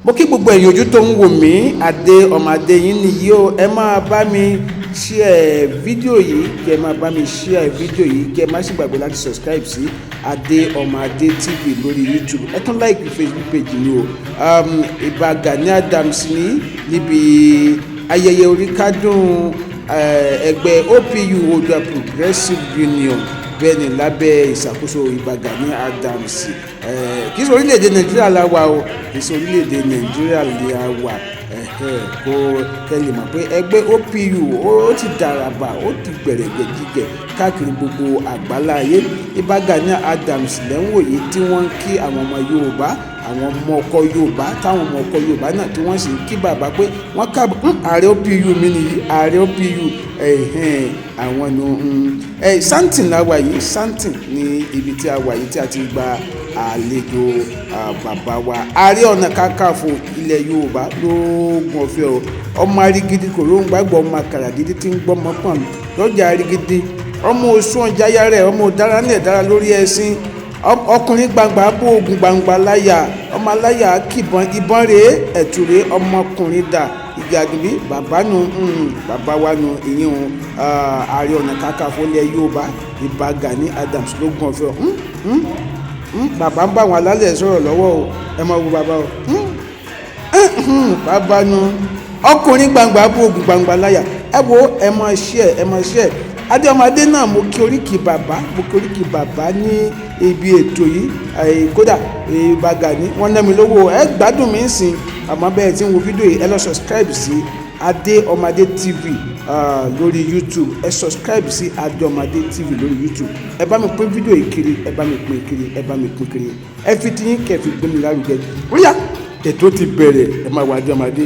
mo kí gbogbo ẹ̀yin ojú tó ń wò mí Adé ọmọ Adé yín nìyí o. Ẹ máa bá mi share fídíò yìí, kí ẹ máa bá mi share fídíò yìí, kí ẹ má sì gbàgbé láti subscribe sí Adé ọmọ Adé TV lórí YouTube. Ẹ tún like Facebook page mi o. Ìbà Gani Adams ní níbi ayẹyẹ oríkádùn ẹgbẹ́ OPU Oòduà Progressive Union bẹ́ẹ̀ ni lábẹ́ ìṣàkóso Ìbà Gani Adams. Kì í ṣe orílẹ̀-èdè Nàìjíríà la wà o, kì í ṣe orílẹ̀-èdè Nàìjíríà la wà. Kó kẹ́lẹ̀ mọ̀ pé ẹgbẹ́ OPU ó ti dàràbà, ó ti gbẹ̀rẹ̀gẹ̀ jígẹ̀ káàkiri gbogbo àgbáláyé. Ìbà Gani Adams lẹ́wọ̀nyí tí wọ́n ń kí àwọn ọmọ Yorùbá, àwọn ọmọ ọkọ Yorùbá, táwọn ọmọ ọkọ Yorùbá náà tí wọ́n sì ń kí bàbá pé wọ́n kábọ̀ ààrẹ OPU mi nìyí, ààrẹ OPU àwọn nu Santin la wà yìí. Santin ní ibi tí a wà yìí tí a ti gba àlejò bàbá wa Ààrẹ Ọ̀nà Kakanfò ilẹ̀ Yorùbá lóògùn ọ̀fẹ́ o. Ọmọ arigidi kò ló ń gbàgbọ́, ọmọ àkàrà dídí tí ń gbọ́ mọ́pọ̀n lọ́jà arigidi, ọmọ oṣù ọ̀jáyà rẹ̀, ọmọ ọ̀dára ní ẹ̀dára lórí ẹṣin, ọkùnrin gbangba bó ogun gbangba láyà, ọmọ aláyà kìbọn ìbọn rèé ẹ̀tùrẹ́ ọmọkùnrin dà ìgbàdùnbí bàbá nu bàbá wa nu ìyẹn Ààrẹ Ọ̀nà Kakanfò ilẹ̀ Yorùbá Ìbà Gani Adams lóògùn ọ̀fẹ́ o. Bàbá ń bá àwọn alálẹ̀ sọ̀rọ̀ lọ́wọ́ o, ẹ máa wo bàbá o. Bàbá nu ọkùnrin gbangba bó ogun gbangba láyà, ẹ wo ẹ máa share. Adé ọmọ Adé náà mo kí oríkì bàbá ní ibi ètò yìí. Kódà Ìbà Gani wọ́n ná mi lówó, ẹ gbádùn mi ń sìn. Àmọ́ bẹ́ẹ̀ tí ń wo fídíò yìí ẹ lọ subscribe sí Adé ọmọ Adé TV lórí YouTube. Ẹ subscribe sí Adé ọmọ Adé TV lórí YouTube. Ẹ bá mi pín fídíò yìí kiri, ẹ bá mi pín kiri, ẹ fi tiyín kẹ́ fi gbé mi lárugẹ. Ó yá ètò ti bẹ̀rẹ̀, ẹ máa wá Adé ọmọ Adé.